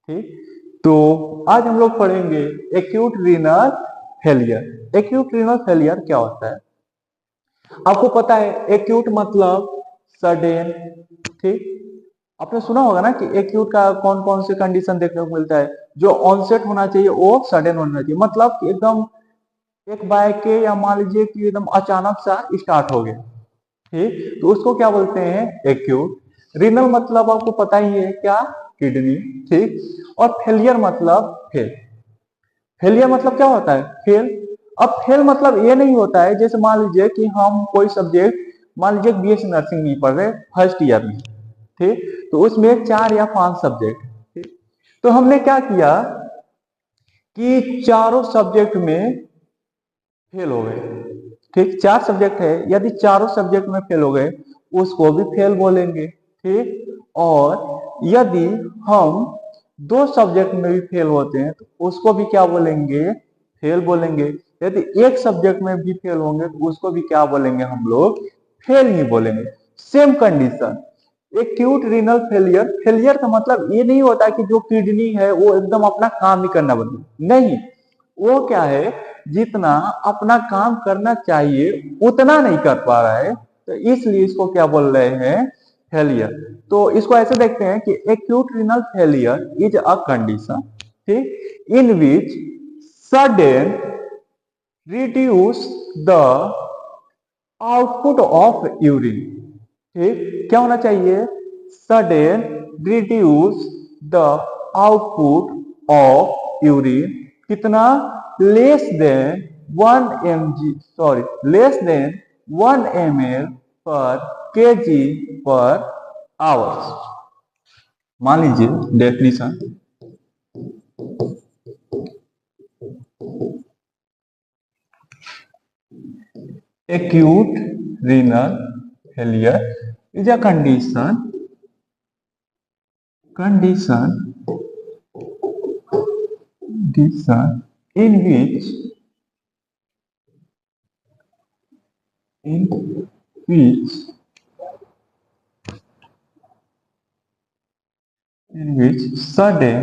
ठीक, तो आज हम लोग पढ़ेंगे acute renal failure. Acute renal failure क्या होता है? आपको पता है एक्यूट मतलब सडन। ठीक, आपने सुना होगा ना कि एक्यूट का कौन कौन से कंडीशन देखने को मिलता है। जो ऑनसेट होना चाहिए वो सडन होना चाहिए, मतलब कि एकदम एक बाय के, या मान लीजिए कि एकदम अचानक सा स्टार्ट हो गया। ठीक, तो उसको क्या बोलते हैं? एक्यूट। रीनल मतलब आपको पता ही है क्या? किडनी। ठीक, और फेलियर मतलब फेल। फेलियर मतलब क्या होता है? फेल। अब फेल मतलब ये नहीं होता है, जैसे मान लीजिए कि हम कोई सब्जेक्ट, मान लीजिए बीएससी नर्सिंग नहीं पढ़ रहे फर्स्ट ईयर में। ठीक, तो उसमें 4 या 5 सब्जेक्ट। ठीक, तो हमने क्या किया कि चारों सब्जेक्ट में फेल हो गए। ठीक, 4 सब्जेक्ट है, यदि चारों सब्जेक्ट में फेल हो गए उसको भी फेल बोलेंगे। ठीक, और यदि हम 2 सब्जेक्ट में भी फेल होते हैं तो उसको भी क्या बोलेंगे? फेल बोलेंगे। यदि एक सब्जेक्ट में भी फेल होंगे तो उसको भी क्या बोलेंगे हम लोग? फेल ही बोलेंगे। Same condition acute renal failure. Failure का मतलब ये नहीं होता कि जो किडनी है वो एकदम अपना काम ही करना बंद, नहीं। वो क्या है, जितना अपना काम करना चाहिए उतना नहीं कर पा रहा है, तो इसलिए इसको क्या बोल रहे हैं? फेलियर। तो इसको ऐसे देखते हैं कि acute renal failure is a condition, ठीक, in which sudden reduce the output of urine. ठीक, क्या होना चाहिए? Sudden reduce the output of urine. कितना? Less than 1 mg, sorry, less than 1 ml per kg per hours. मान लीजिए definition, acute renal failure is a condition in which which in which sudden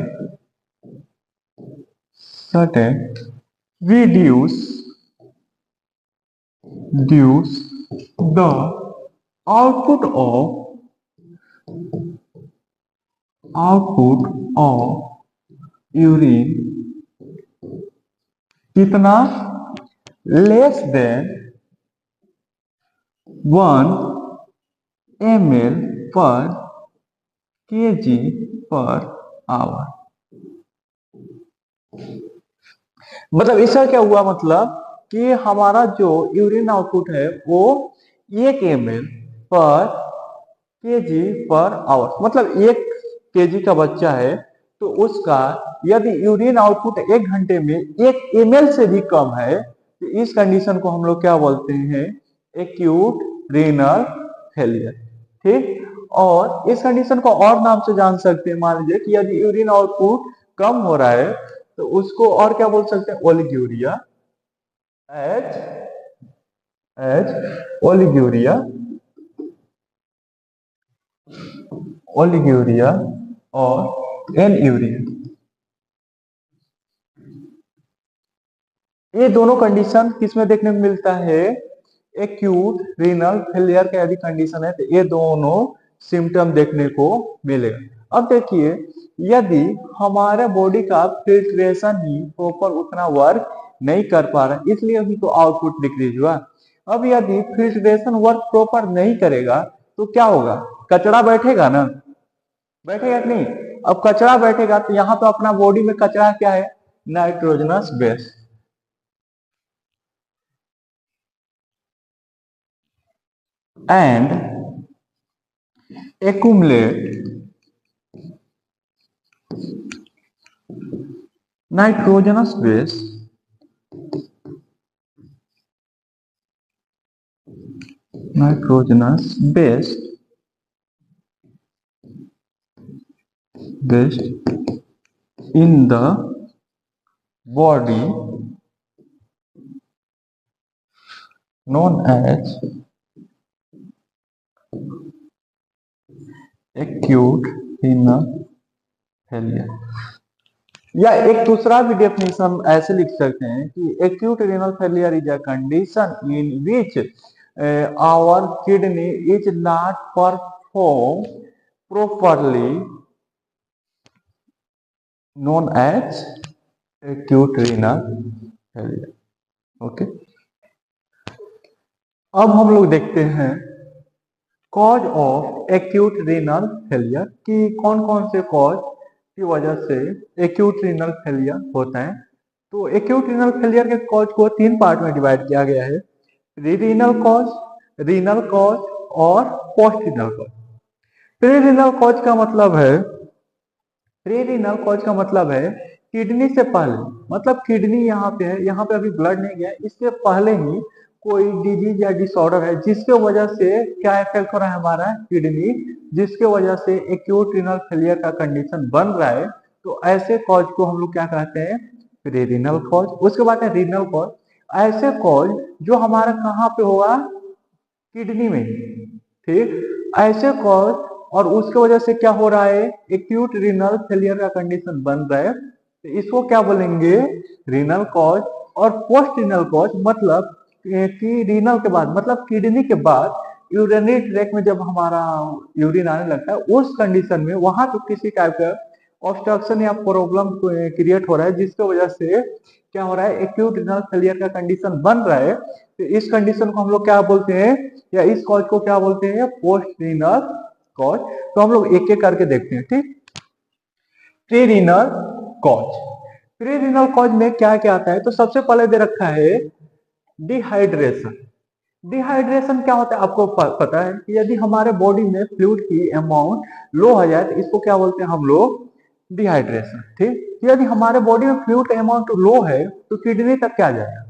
reduce the output of urine कितना? Less than 1 ml per kg per hour. मतलब इसका क्या हुआ, मतलब कि हमारा जो यूरिन आउटपुट है वो 1 ml पर केजी पर आवर, मतलब 1 kg का बच्चा है तो उसका यदि यूरिन आउटपुट 1 घंटे में 1 ml से भी कम है तो इस कंडीशन को हम लोग क्या बोलते हैं? Acute renal failure. ठीक, और इस कंडीशन को और नाम से जान सकते हैं। मान लीजिए कि यदि यूरिन आउटपुट कम हो रहा है तो उसको और क्या बोल सकते हैं? ओलिग्यूरिया। एच ओलिग्यूरिया, ओलिग्यूरिया और एनयूरिया। ये दोनों कंडीशन किसमें देखने को मिलता है? एक्यूट रीनल फेलियर का यदि कंडीशन है तो ये दोनों सिम्टम देखने को मिलेगा। अब देखिए, यदि हमारे बॉडी का फिल्ट्रेशन ही प्रॉपर उतना वर्क नहीं कर पा रहा, इसलिए ही तो आउटपुट डिक्रीज हुआ। अब यदि फिल्ट्रेशन वर्क प्रॉपर नहीं करेगा तो क्या होगा? कचरा बैठेगा ना, बैठेगा कि नहीं? अब कचरा बैठेगा तो यहाँ पे अपना बॉडी में कचरा क्या है? Nitrogenous base. And accumulate nitrogenous base in the body known as acute renal failure। या एक दूसरा भी डेफिनेशन ऐसे लिख सकते हैं कि acute renal failure is a condition in which our kidney is not perform properly known as acute renal failure. Okay, अब हम लोग देखते हैं cause of acute renal failure कि कौन कौन से कॉज की वजह से एक्यूट रीनल फेलियर होता है। तो एक्यूट रीनल फेलियर के कॉज को 3 पार्ट में डिवाइड किया गया है, pre renal cause, renal cause और post renal cause. Pre renal cause का मतलब है, प्री रीनल कॉज का मतलब है किडनी से पहले, मतलब किडनी यहाँ पे है, यहाँ पे अभी ब्लड नहीं गया, इससे पहले ही कोई डिजीज या डिसऑर्डर है जिसके वजह से क्या इफेक्ट हो रहा है हमारा किडनी, जिसके वजह से एक्यूट रीनल फेलियर का कंडीशन बन रहा है। तो ऐसे कॉज को हम लोग क्या कहते हैं, प्री रीनल कॉज। उसके बाद है रीनल कॉज, ऐसे कॉज जो हमारा कहाँ पे होगा, किडनी में, ठीक। ऐसे कॉज और उसके वजह से क्या हो रहा है, एक्यूट रीनल फेलियर का कंडीशन बन रहा है, तो इसको क्या बोलेंगे, रीनल कॉज। और पोस्ट रीनल कॉज मतलब कि रीनल के बाद, मतलब किडनी के बाद यूरिनरी ट्रैक में जब हमारा यूरिन आने लगता है, उस कंडीशन में वहां तो किसी टाइप का ऑब्स्ट्रक्शन या प्रॉब्लम क्रिएट हो रहा है, जिसके वजह से क्या हो रहा है, एक्यूट रीनल फेलियर का कंडीशन बन रहा है। तो इस कंडीशन को हम लोग क्या बोलते हैं, या इस कॉज को क्या बोलते हैं, पोस्ट रीनल कॉज। तो हम लोग एक एक करके देखते हैं, ठीक। Pre renal cause, pre renal cause में क्या क्या आता है, तो सबसे पहले दे रखा है डिहाइड्रेशन। डिहाइड्रेशन क्या होता है आपको पता है कि यदि हमारे बॉडी में फ्लूइड की अमाउंट लो हो जाए तो इसको क्या बोलते हैं हम लोग, डिहाइड्रेशन, ठीक। यदि हमारे बॉडी में फ्लूइड का अमाउंट लो है तो किडनी तक क्या जाएगा,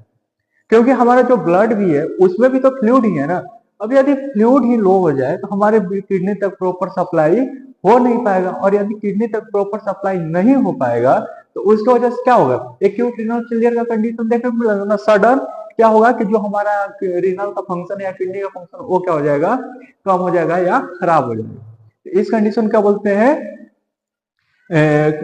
क्योंकि हमारा जो ब्लड भी है उसमें भी तो फ्लूइड ही है ना। अब यदि फ्लूइड ही लो हो जाए तो हमारे किडनी तक प्रॉपर सप्लाई हो नहीं पाएगा, और यदि किडनी तक प्रॉपर सप्लाई नहीं हो पाएगा तो उसकी वजह से क्या होगा, एक्यूट रीनल फेलियर का कंडीशन देखने को मिलेगा ना। सडन क्या होगा कि जो हमारा रीनल का फंक्शन या किडनी का फंक्शन वो क्या हो जाएगा, कम हो जाएगा या खराब हो जाएगा। इस कंडीशन क्या बोलते हैं,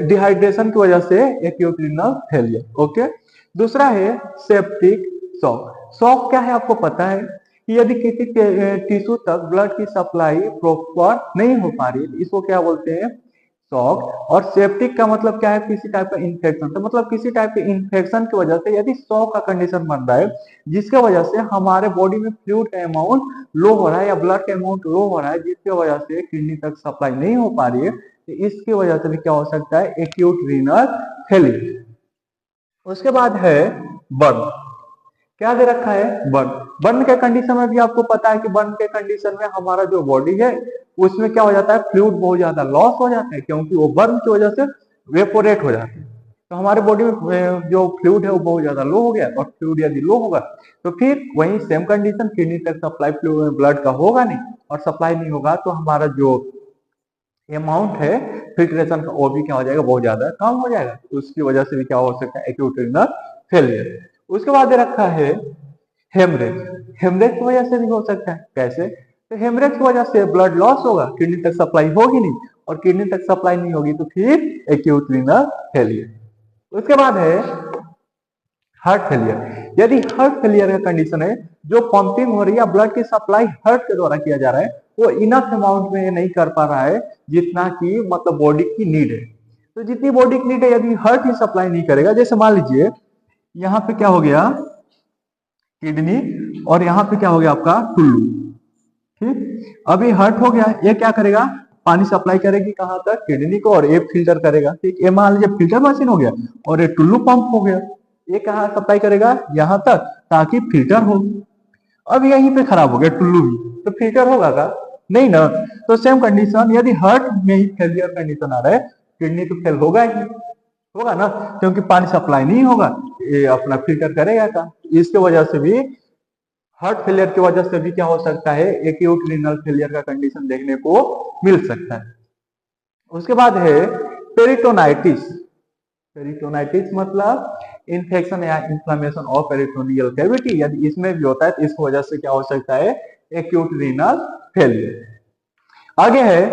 डिहाइड्रेशन की वजह से एक्यूट रीनल फेलियर। ओके, दूसरा है सेप्टिक शॉक। शॉक क्या है आपको पता है कि यदि किसी टिश्यू तक ब्लड की सप्लाई प्रॉपर नहीं हो पा रही, इसको क्या बोलते हैं, शॉक। और सेप्टिक का मतलब क्या है, किसी टाइप का इन्फेक्शन, तो मतलब किसी टाइप के इन्फेक्शन की वजह से यदि शॉक का कंडीशन बन रहा है, जिसके वजह से हमारे बॉडी में फ्लूइड का अमाउंट लो हो रहा है या ब्लड का अमाउंट लो हो रहा है, जिसकी वजह से किडनी तक सप्लाई नहीं हो पा रही है, तो इसकी वजह से भी क्या हो सकता है, एक्यूट रीनल फेलियर। उसके बाद है बर्न। क्या दे रखा है, बर्न। बर्न के कंडीशन में भी आपको पता है कि बर्न के कंडीशन में हमारा जो बॉडी है उसमें क्या हो जाता है, फ्लूइड बहुत ज्यादा लॉस हो जाता है, क्योंकि वो बर्न की वजह से वेपोरेट हो जाते हैं। तो हमारे बॉडी में जो फ्लूइड है वो बहुत ज्यादा लो हो गया, और फ्लूइड यदि लो होगा तो फिर वही सेम कंडीशन, किडनी तक सप्लाई फ्लूइड ब्लड का होगा नहीं, और सप्लाई नहीं होगा तो हमारा जो अमाउंट है फिल्ट्रेशन का वो भी क्या हो जाएगा, बहुत ज्यादा कम हो जाएगा। तो उसकी वजह से भी क्या हो सकता है, एक्यूट रीनल फेलियर। उसके बाद रखा है हेमरेज। हेमरेज की वजह से भी हो सकता है, कैसे, तो हेमरेज की वजह से ब्लड लॉस होगा, किडनी तक सप्लाई होगी नहीं, और किडनी तक सप्लाई नहीं होगी तो फिर एक्यूट रीनल फेलियर। उसके बाद है हार्ट फेलियर। यदि हार्ट फेलियर का कंडीशन है, जो पंपिंग हो रही है, ब्लड की सप्लाई हार्ट के द्वारा किया जा रहा है, वो इनफ अमाउंट में नहीं कर पा रहा है जितना कि मतलब बॉडी की नीड है। तो जितनी बॉडी की नीड है यदि हार्ट ही सप्लाई नहीं करेगा, जैसे मान लीजिए यहाँ पे क्या हो गया, किडनी, और यहाँ पे क्या हो गया आपका टुल्लू, ठीक। अभी हार्ट हो गया, ये क्या करेगा, पानी सप्लाई करेगी कहाँ तक, किडनी को, और ये फिल्टर करेगा, ठीक। ये मान लीजिए फिल्टर मशीन हो गया, और ये टुल्लू पंप हो गया, ये कहाँ सप्लाई करेगा, यहाँ तक, ताकि फिल्टर हो। अब यहीं पे खराब हो गया टुल्लू भी, तो फिल्टर होगा का, नहीं ना। तो सेम कंडीशन, यदि हार्ट में ही फेलियर कंडीशन आ रहा है, किडनी तो फेल होगा ही, होगा ना, क्योंकि पानी सप्लाई नहीं होगा, ये अपना फिल्टर करेगा का। इसके वजह से भी, हार्ट फेलियर की वजह से भी क्या हो सकता है, एक्यूट रीनल फेलियर का कंडीशन देखने को मिल सकता है। उसके बाद है पेरिटोनाइटिस। पेरिटोनाइटिस मतलब इन्फेक्शन या इन्फ्लेमेशन ऑफ पेरिटोनियल कैविटी, यदि इसमें भी होता है तो इसकी वजह से क्या हो सकता है, एक्यूट रीनल फेलियर। आगे है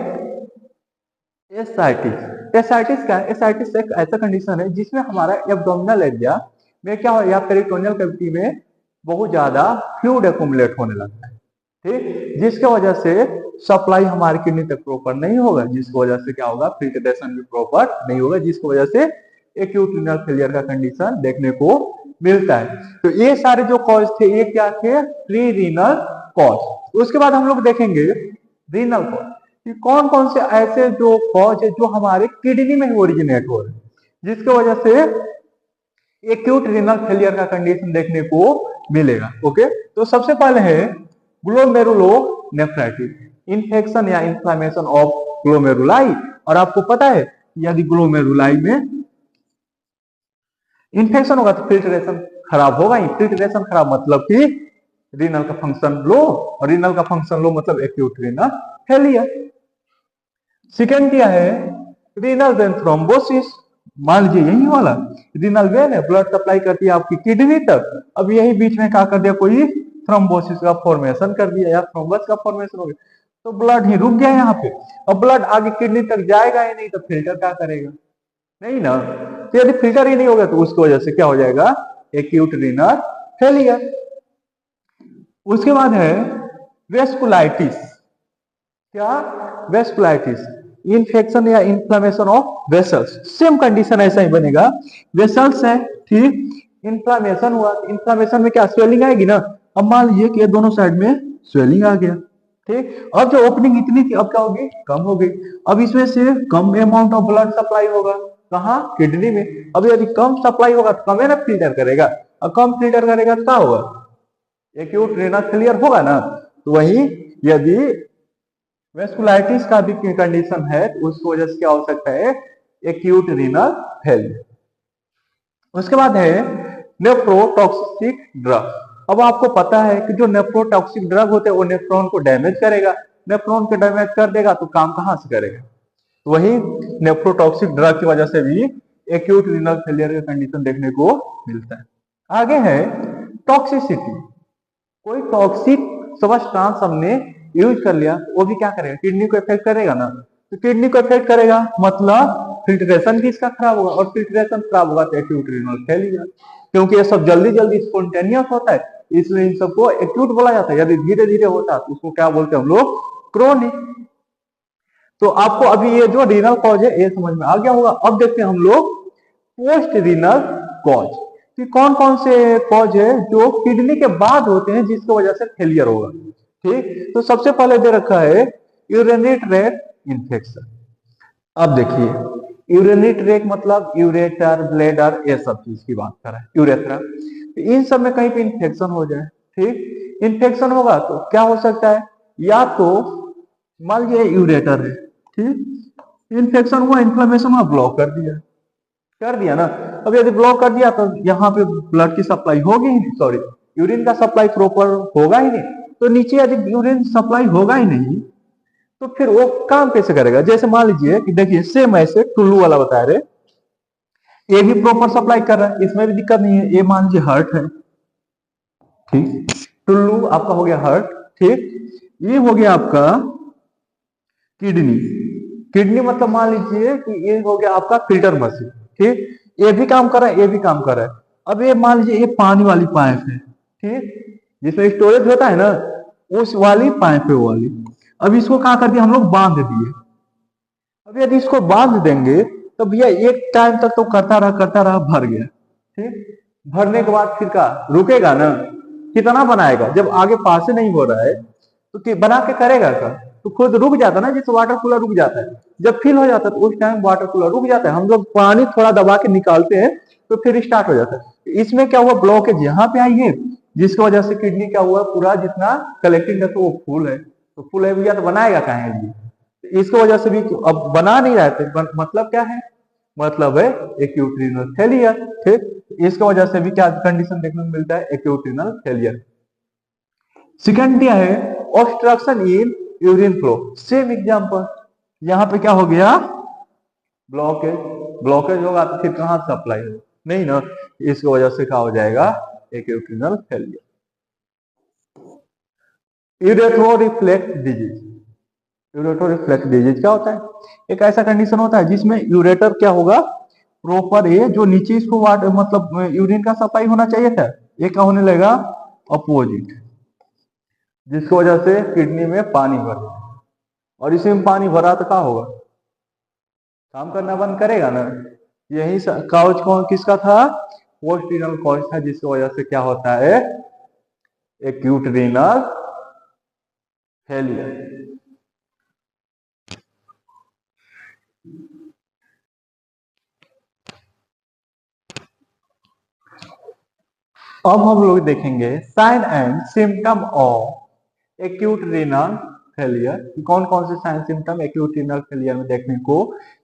एसाइटिस। एसाइटिस क्या है? एसाइटिस एक ऐसा कंडीशन है जिसमें हमारा एब्डोमिनल एरिया में क्या हो या पेरिटोनियल कैविटी में बहुत ज्यादा फ्लूइड एक्युमुलेट होने लगता है, ठीक, जिसके वजह से सप्लाई हमारी किडनी तक प्रॉपर नहीं होगा, जिसकी वजह से क्या होगा, फिल्ट्रेशन भी प्रॉपर नहीं होगा, जिसकी वजह से एक्यूट रीनल फेलियर का कंडीशन देखने को मिलता है। तो ये सारे जो कॉज थे ये क्या थे? Pre renal cause. उसके बाद हम लोग देखेंगे रीनल कॉज कि कौन कौन से ऐसे जो कॉज है जो हमारे किडनी में ओरिजिनेट हो रहे हैं, जिसकी वजह से एक्यूट रीनल फेलियर का कंडीशन देखने को मिलेगा। ओके, तो सबसे पहले है ग्लोमेरुलोनेफ्राइटिस, इन्फेक्शन या इन्फ्लेमेशन ऑफ ग्लोमेरुलाई। और आपको पता है यदि ग्लोमेरुलाई में इन्फेक्शन होगा तो फिल्ट्रेशन खराब होगा ही। फिल्ट्रेशन खराब मतलब कि रीनल का फंक्शन लो, और रीनल का फंक्शन लो मतलब एक्यूट रीनल फेलियर। सेकेंड क्या है? Renal vein thrombosis. मान लीजिए यही वाला रीनल वेन है, ब्लड सप्लाई करती है आपकी किडनी तक, अब यही बीच में क्या कर दिया, कोई थ्रोम्बोसिस का फॉर्मेशन कर दिया या थ्रोम्बस का फॉर्मेशन हो गया, तो ब्लड ही रुक गया यहाँ पे। अब ब्लड आगे किडनी तक जाएगा ही नहीं तो फिल्टर क्या करेगा? नहीं ना। तो यदि फिल्टर ही नहीं होगा तो उसकी वजह से क्या हो जाएगा? Acute renal failure. उसके बाद है वेस्कुलाइटिस। क्या? वेस्कुलाइटिस, इन्फेक्शन या inflammation of vessels. Same condition ऐसा ही बनेगा, वेसल्स है, ठीक, इन्फ्लेमेशन हुआ, इन्फ्लेमेशन में क्या स्वेलिंग आएगी ना। अब मान लीजिए कि दोनों साइड में स्वेलिंग आ गया, ठीक, अब जो ओपनिंग इतनी थी अब क्या होगी? कम हो गई। अब इसमें से कम अमाउंट ऑफ ब्लड सप्लाई होगा, कहाँ? किडनी में। अब यदि कम सप्लाई होगा तो कम है ना फिल्टर करेगा, और कम फिल्टर करेगा तो क्या होगा? एक्यूट रीनल फेलियर होगा ना। तो वही यदि वेस्कुलाइटिस का भी कंडीशन है तो उसकी वजह से क्या हो सकता है? Acute renal failure. उसके बाद है नेफ्रोटॉक्सिक ड्रग। अब आपको पता है कि जो नेफ्रोटॉक्सिक ड्रग होते हैं वो नेफ्रॉन को डैमेज करेगा, नेफ्रॉन को डैमेज कर देगा तो काम कहां से करेगा? तो वही नेफ्रोटॉक्सिक ड्रग की वजह से भी एक्यूट रीनल फेलियर का कंडीशन देखने को मिलता है। आगे है टॉक्सिसिटी। कोई टॉक्सिक सब्सटेंस हमने यूज कर लिया, वो भी क्या करेगा? किडनी को इफेक्ट करेगा ना। तो किडनी को इफेक्ट करेगा मतलब फिल्ट्रेशन भी इसका खराब होगा, और फिल्ट्रेशन खराब होगा तो एक्यूट रीनल फेलियर। क्योंकि ये सब जल्दी जल्दी स्पॉन्टेनियस होता है, इसलिए इन सबको एक्यूट बोला जाता है। यदि धीरे धीरे होता है तो उसको क्या बोलते हैं हम लोग? क्रोनिक। तो आपको अभी ये जो रीनल कॉज है ये समझ में आ गया होगा। अब देखते हैं हम लोग पोस्ट रीनल कॉज कि कौन कौन से कॉज है जो किडनी के बाद होते हैं जिसकी वजह से फेलियर होगा, ठीक। तो सबसे पहले दे रखा है यूरिनरी ट्रैक्ट इन्फेक्शन। अब देखिए यूरिनरी ट्रैक्ट मतलब यूरेटर, ब्लैडर, ये सब चीज की बात कर रहा है, यूरेथ्रा। इन सब में कहीं पे इन्फेक्शन हो जाए, ठीक, इन्फेक्शन होगा तो क्या हो सकता है? या तो मान लीजिए यूरेटर है, ठीक, इन्फेक्शन हुआ, इन्फ्लेमेशन हुआ, ब्लॉक कर दिया ना। अब यदि ब्लॉक कर दिया तो यहाँ पे ब्लड की सप्लाई होगी ही नहीं, सॉरी यूरिन का सप्लाई प्रॉपर होगा ही नहीं। तो नीचे यदि यूरिन सप्लाई होगा ही नहीं तो फिर वो काम कैसे करेगा? जैसे मान लीजिए कि देखिए सेम ऐसे टुल्लू वाला बता रहे, ये भी प्रॉपर सप्लाई कर रहा है, इसमें भी दिक्कत नहीं है। ये मान लीजिए हार्ट है, ठीक, टुल्लू आपका हो गया हार्ट, ठीक, ये हो गया आपका किडनी। किडनी मतलब मान लीजिए कि ये हो गया आपका फिल्टर मशीन, ठीक, ये भी काम कर रहा है, ये भी काम कर रहा है। अब ये मान लीजिए ये पानी वाली पाइप है, ठीक, जिसमें स्टोरेज होता है ना, उस वाली पाइप है वो वाली। अब इसको क्या कर दिया हम लोग? बांध दिए। अब यदि इसको बांध देंगे तो भैया एक टाइम तक तो करता रहा, भर गया, ठीक, भरने के बाद फिर क्या रुकेगा ना? कितना बनाएगा? जब आगे पास से नहीं हो रहा है तो बना के करेगा क्या? तो खुद रुक जाता ना, जैसे वाटर कूलर रुक जाता है, जब फिल हो जाता है तो उस टाइम वाटर कूलर रुक जाता है, हम लोग पानी थोड़ा दबा के निकालते हैं तो फिर स्टार्ट हो जाता है। इसमें क्या हुआ? ब्लॉकेज यहाँ पे आई है, जिसकी वजह से किडनी क्या हुआ? पूरा जितना कलेक्टिंग है तो वो फुल है, तो फुल है भैया तो बनाएगा कहाँ है ये? इसकी वजह से भी अब बना नहीं रहे थे, मतलब क्या है? मतलब है एक्यूट रीनल फेलियर, ठीक। इसकी वजह से भी क्या कंडीशन देखने को मिलता है? Acute renal failure. सेकंड क्या है? Obstruction in urine flow. Same example, यहाँ पे क्या हो गया? ब्लॉकेज। ब्लॉकेज होगा तो फिर कहां सप्लाई होगा? नहीं ना, इसकी वजह से क्या हो जाएगा? Acute renal failure. Urethro reflex disease, ureter reflex disease क्या होता है? एक ऐसा कंडीशन होता है जिसमें यूरेटर क्या होगा, प्रॉपर ये जो नीचे इसको वाटर मतलब यूरिन का सप्लाई होना चाहिए था, ये क्या होने लगेगा, अपोजिट, जिसकी वजह से किडनी में पानी भर जाए। और इसी में पानी भरा तो क्या होगा, काम करना बंद करेगा ना। यही काउच कौन किसका था, पोस्ट रीनल कॉज था, जिसकी वजह से क्या होता है, एक्यूट रीनल फेलियर। अब हम लोग देखेंगे sign and symptom of acute renal failure. कौन कौन से sign symptom acute renal failure में देखने को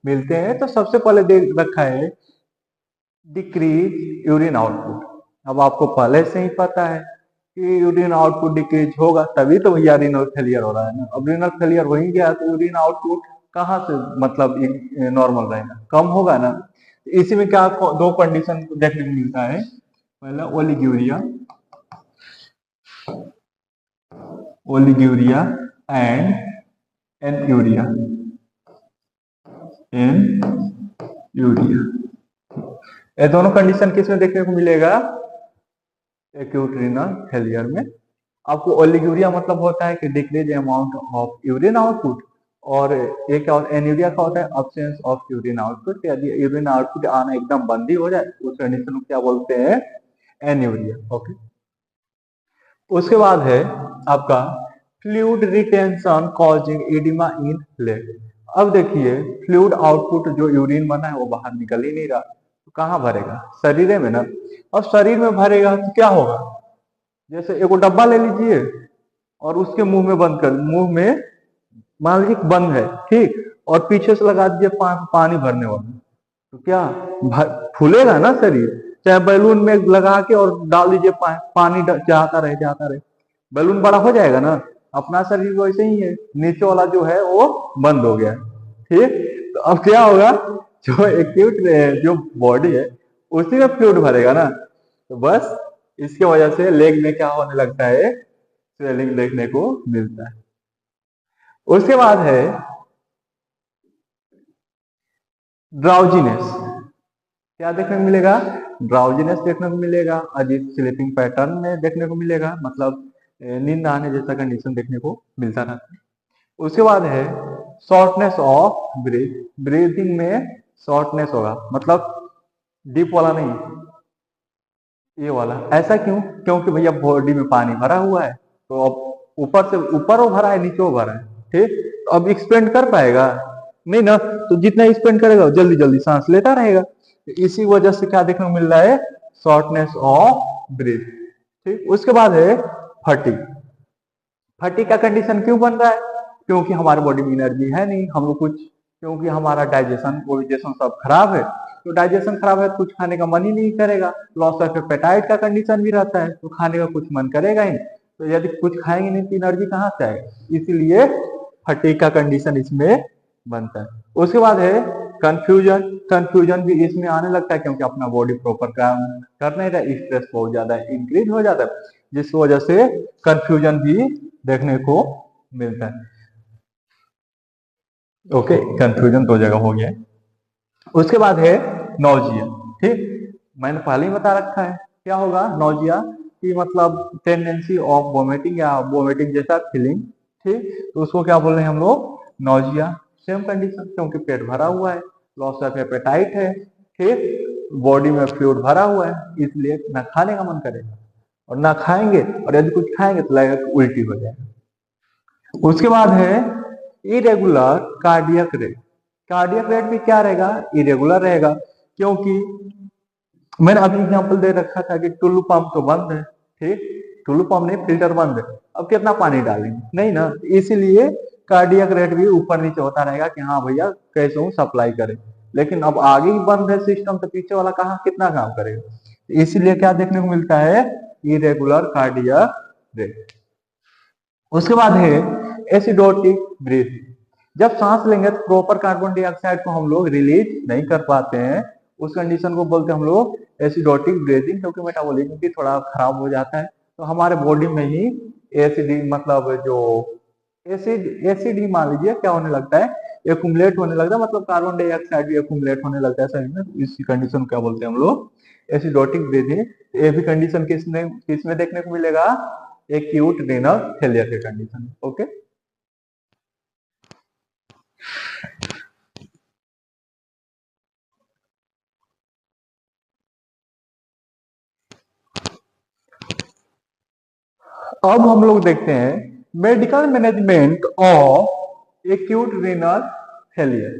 मिलते हैं। तो सबसे पहले देख रखा है डिक्रीज यूरिन आउटपुट। अब आपको पहले से ही पता है कि यूरिन आउटपुट डिक्रीज होगा तभी तो भैया रीनल फेलियर हो रहा है ना। अब रीनल फेलियर हो ही गया तो यूरिन आउटपुट कहाँ से मतलब नॉर्मल रहेगा, कम होगा ना। इसी में क्या दो कंडीशन देखने को मिलता है, पहला ओलिग्यूरिया, ओलिग्यूरिया एंड एनयूरिया, एनयूरिया। ये दोनों कंडीशन किसमें देखने को मिलेगा, एक्यूट रीनल फेलियर में। आपको ओलिग्यूरिया मतलब होता है कि decrease amount of urine output, और ये क्या होता है, एन्यूरिया का होता है अब्सेंस ऑफ यूरिन आउटपुट। यदि यूरिन आउटपुट आना एकदम बंद ही हो जाए उस कंडीशन को क्या बोलते हैं, एन्यूरिया। ओके, उसके बाद है आपका फ्लूइड रिटेंशन कॉजिंग एडिमा इन लेग। अब देखिए फ्लूइड आउटपुट जो यूरिन बना है वो बाहर निकल ही नहीं रहा, तो कहाँ भरेगा, शरीर में ना। अब शरीर में भरेगा तो क्या होगा, जैसे एक डब्बा ले लीजिए और उसके मुंह में बंद कर, मुंह में मान लीजिए बंद है ठीक, और पीछे से लगा दीजिए पानी भरने वाला, तो क्या फूलेगा ना शरीर। चाहे बैलून में लगा के और डाल दीजिए पानी जाता रहे जाता रहे, बैलून बड़ा हो जाएगा ना। अपना शरीर वैसे ही है, नीचे वाला जो है वो बंद हो गया ठीक। तो अब क्या होगा, जो एक्यूट जो बॉडी है उसी में फ्लूइड भरेगा ना। तो बस इसकी वजह से लेग में क्या होने लगता है, स्वेलिंग देखने को मिलता है। उसके बाद है ड्राउजीनेस। क्या देखने को मिलेगा, ड्राउजीनेस देखने को मिलेगा, अजीब स्लीपिंग पैटर्न में देखने को मिलेगा, मतलब नींद आने जैसा कंडीशन देखने को मिलता रहता है। उसके बाद है शॉर्टनेस ऑफ ब्रीथ, ब्रीथिंग में शॉर्टनेस होगा, मतलब डीप वाला नहीं, ये वाला। ऐसा क्यों, क्योंकि भैया बॉडी में पानी भरा हुआ है, तो अब ऊपर से ऊपर वो भरा है नीचे वो भरा है ठीक, तो अब एक्सपेंड कर पाएगा नहीं ना, तो जितना एक्सपेंड करेगा जल्दी जल्दी सांस लेता रहेगा। तो इसी वजह से क्या देखने को मिल रहा है, शॉर्टनेस ऑफ ब्रीथ ठीक। उसके बाद है फटीग। फटीग का कंडीशन क्यों बन रहा है, क्योंकि हमारे बॉडी में एनर्जी है नहीं, हम लोग कुछ, क्योंकि हमारा डाइजेशन सब खराब है, तो डाइजेशन खराब है तो कुछ खाने का मन ही नहीं करेगा। लॉस ऑफ एपेटाइट का कंडीशन भी रहता है, तो खाने का कुछ मन करेगा ही, तो यदि कुछ खाएंगे नहीं तो एनर्जी कहाँ से आएगी, इसीलिए फटीग का कंडीशन इसमें बनता है। उसके बाद है कंफ्यूजन, कंफ्यूजन भी इसमें आने लगता है क्योंकि अपना बॉडी प्रॉपर काम कर नहीं रहा, स्ट्रेस बहुत ज्यादा इंक्रीज हो जाता है, जिस वजह से कंफ्यूजन भी देखने को मिलता है। ओके, कंफ्यूजन दो जगह हो गया। उसके बाद है नौजिया ठीक, मैंने पहले ही बता रखा है क्या होगा नौजिया, कि मतलब टेंडेंसी ऑफ वोमिटिंग या वोमिटिंग जैसा फीलिंग ठीक, तो उसको क्या बोल रहे हैं हम लोग, नौजिया। सेम कंडीशन, क्योंकि पेट भरा हुआ है, लॉस ऑफ एपेटाइट है ठीक, बॉडी में फ्लूइड भरा हुआ है, इसलिए ना खाने का मन करेगा, और ना खाएंगे, और यदि कुछ खाएंगे तो लगेगा उल्टी हो जाएगा। उसके बाद है irregular cardiac rate. Cardiac rate भी क्या रहेगा, इरेगुलर रहेगा, क्योंकि मैंने अभी एग्जांपल दे रखा था कि टुल्लू पंप तो बंद है ठीक, टुल्लू पंप नहीं फिल्टर बंद है, अब कितना पानी डालेंगे नहीं ना, इसीलिए कार्डियक रेट भी ऊपर नीचे होता रहेगा कि हाँ भैया कैसे हूँ सप्लाई करें, लेकिन अब आगे ही बंद है सिस्टम तो पीछे वाला कहाँ कितना काम करेगा, इसीलिए क्या देखने को मिलता है, इरेगुलर कार्डियक रेट। उसके बाद है एसिडोटिक ब्रीथिंग। जब सांस लेंगे तो प्रॉपर कार्बन डाइऑक्साइड को हम लोग रिलीज नहीं कर पाते हैं, उस कंडीशन को बोलते हैं हम लोग एसिडोटिक ब्रीथिंग, क्योंकि मेटाबॉलिज्म भी थोड़ा खराब हो जाता है, तो हमारे बॉडी में ही एसिड मतलब जो एसिड ही मान लीजिए क्या होने लगता है, एक्युमुलेट होने लगता है, मतलब कार्बन डाइऑक्साइड भी एक्युमुलेट होने लगता है शरीर में। इसी कंडीशन को क्या बोलते हैं हम लोग, एसिडोटिक ब्रीथिंग। ये भी कंडीशन किसमें देखने को मिलेगा, एक्यूट रीनल फेलियर के कंडीशन। ओके, अब हम लोग देखते हैं medical management of acute renal failure.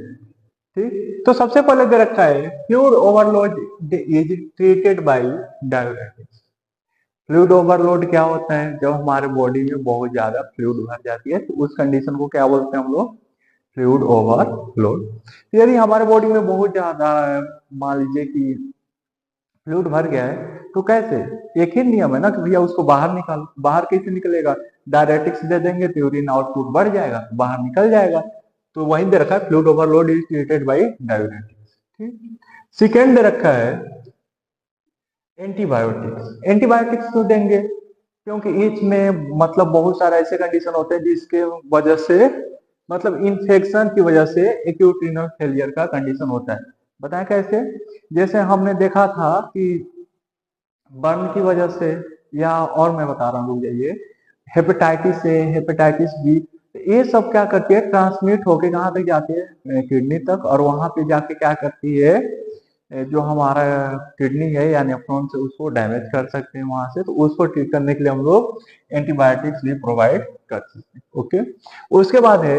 ठीक, तो सबसे पहले दे रखा है fluid overload is treated by diuretics. Fluid overload क्या होता है, जब हमारे बॉडी में बहुत ज्यादा फ्लूइड भर जाती है तो उस कंडीशन को क्या बोलते हैं हम लोग, फ्लूइड ओवरलोड। यदि हमारे बॉडी में बहुत ज्यादा, मान लीजिए कि फ्लूइड भर गया है, तो कैसे, एक ही नियम है ना कि भैया उसको बाहर निकालो। बाहर कैसे निकलेगा, डायरेटिक्स दे देंगे तो यूरिन आउटपुट बढ़ जाएगा, तो बाहर निकल जाएगा। तो वहीं दे रखा है fluid overload is treated by diuretics. ठीक, सेकेंड दे रखा है एंटीबायोटिक्स। एंटीबायोटिक्स तो देंगे क्योंकि इसमें मतलब बहुत सारे ऐसे कंडीशन होते हैं जिसके वजह से, मतलब इन्फेक्शन की वजह से एक्यूट रीनल फेलियर का कंडीशन होता है। बताएं कैसे, जैसे हमने देखा था कि बर्न की वजह से, या और मैं बता रहा हूँ, रुक जाइए, हेपेटाइटिस ए, हेपेटाइटिस बी, ये सब क्या करती है, ट्रांसमिट होके कहाँ तक जाती है, किडनी तक, और वहां पे जाके क्या करती है, जो हमारा किडनी है या नेफ्रॉन से उसको डैमेज कर सकते हैं वहां से। तो उसको ठीक करने के लिए हम लोग एंटीबायोटिक्स भी प्रोवाइड कर सकते हैं। ओके, उसके बाद है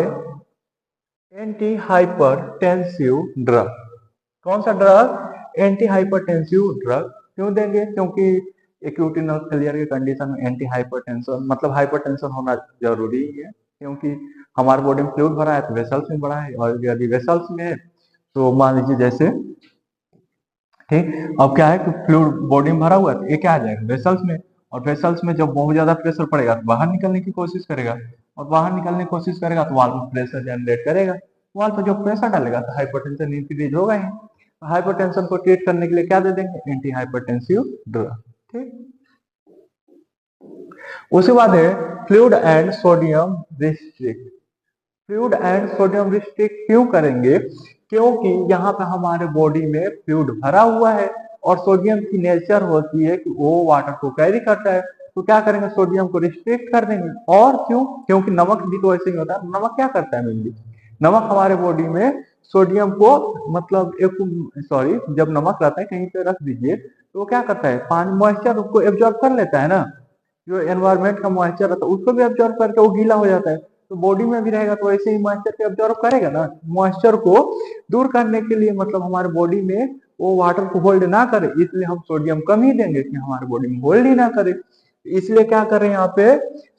एंटी हाइपरटेंसिव ड्रग। कौन सा ड्रग, एंटी हाइपरटेंसिव ड्रग। क्यों देंगे, क्योंकि एक्यूट रीनल फेलियर के कंडीशन में एंटी हाइपरटेंशन, मतलब हाइपरटेंशन होना जरूरी है, क्योंकि हमारे बॉडी में फ्लूइड भरा है तो वेसल्स में भरा है, और यदि वेसल्स में है तो मान लीजिए जैसे, ठीक, अब क्या है कि फ्लूइड बॉडी में भरा हुआ है तो ये क्या आ जाएगा, वेसल्स में, और वेसल्स में जब बहुत ज्यादा प्रेशर पड़ेगा तो बाहर निकलने की कोशिश करेगा, और बाहर निकलने की कोशिश करेगा तो वाल्व में प्रेशर जनरेट करेगा। वाल्व पे जो प्रेशर डालेगा तो हाइपरटेंशन इंक्रीज होगा ही। हाइपरटेंशन को ट्रीट करने के लिए क्या दे देंगे, एंटी हाइपरटेंसिव ड्रग। ठीक, उसके बाद है fluid and sodium restrict. Fluid and sodium restrict क्यों करेंगे, क्योंकि यहाँ पे हमारे बॉडी में फ्लूइड भरा हुआ है, और सोडियम की नेचर होती है कि वो वाटर को कैरी करता है। तो क्या करेंगे, सोडियम को रिस्ट्रिक्ट कर देंगे। और क्यों, क्योंकि नमक भी तो ऐसे ही होता है। नमक क्या करता है मेनली, नमक हमारे बॉडी में सोडियम को, मतलब एक, सॉरी, जब नमक रहता है कहीं पे रख दीजिए तो वो क्या करता है, पानी मॉइस्चर को एब्जॉर्ब कर लेता है ना, जो एनवायरमेंट का मॉइस्चर रहता है उसको भी एब्जॉर्ब करके वो गीला हो जाता है। तो बॉडी में भी रहेगा तो ऐसे ही मॉइस्चर को एब्जॉर्ब करेगा ना। मॉइस्चर को दूर करने के लिए, मतलब हमारे बॉडी में वो वाटर को होल्ड ना करे, इसलिए हम सोडियम कम ही देंगे कि हमारे बॉडी में होल्ड ही ना करे। इसलिए क्या कर रहे हैं, यहाँ पे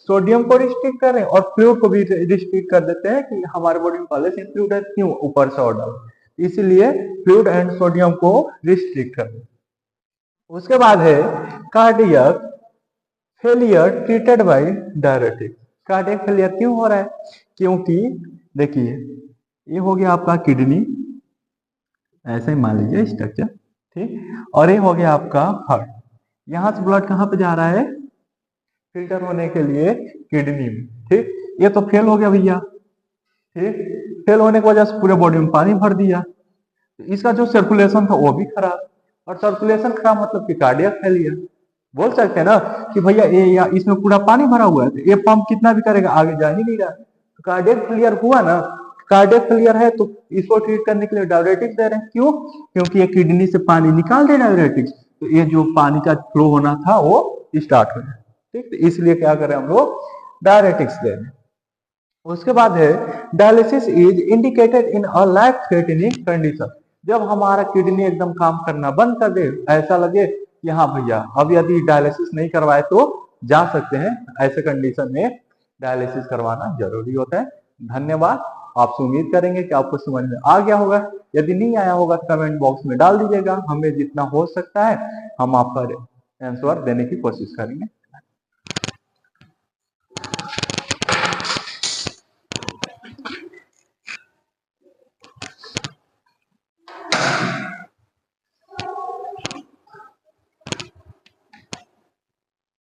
सोडियम को रिस्ट्रिक्ट कर रहे हैं, और फ्लूइड को भी रिस्ट्रिक्ट कर देते हैं कि हमारे बॉडी में पहले से फ्लूइड है, क्यों ऊपर से और डालो, इसलिए फ्लूइड एंड सोडियम को रिस्ट्रिक्ट कर देते। उसके बाद है cardiac failure treated by diuretics. Cardiac failure क्यों हो रहा है, क्योंकि देखिए ये हो गया आपका किडनी, ऐसे ही मान लीजिए स्ट्रक्चर, ठीक, और ये हो गया आपका हार्ट। यहाँ से ब्लड कहाँ पे जा रहा है, फिल्टर होने के लिए किडनी में। ठीक, ये तो फेल हो गया भैया। ठीक, फेल होने की वजह से पूरे बॉडी में पानी भर दिया, तो इसका जो सर्कुलेशन था वो भी खराब, और सर्कुलेशन खराब मतलब कि कार्डियक फेलियर। बोल सकते हैं ना कि भैया ये, या इसमें पूरा पानी भरा हुआ है तो ये पंप कितना भी करेगा आगे जा ही नहीं रहा, तो कार्डियक फेलियर हुआ ना। कार्डियक फेलियर है तो इसको ट्रीट करने के लिए डायरेटिक्स दे रहे हैं। क्यों, क्योंकि ये किडनी से पानी निकाल दे डायरेटिक्स, तो ये जो पानी का फ्लो होना था वो स्टार्ट हो जाए। ठीक, तो इसलिए क्या करें हम लोग, डायरेटिक्स दे रहे हैं। उसके बाद है dialysis is indicated in a life threatening condition. जब हमारा किडनी एकदम काम करना बंद कर दे, ऐसा लगे कि हाँ भैया अब यदि डायलिसिस नहीं करवाए तो जा सकते हैं, ऐसे कंडीशन में डायलिसिस करवाना जरूरी होता है। धन्यवाद, आपसे उम्मीद करेंगे कि आपको समझ में आ गया होगा। यदि नहीं आया होगा तो कमेंट बॉक्स में डाल दीजिएगा, हमें जितना हो सकता है हम आपका आंसर देने की कोशिश करेंगे।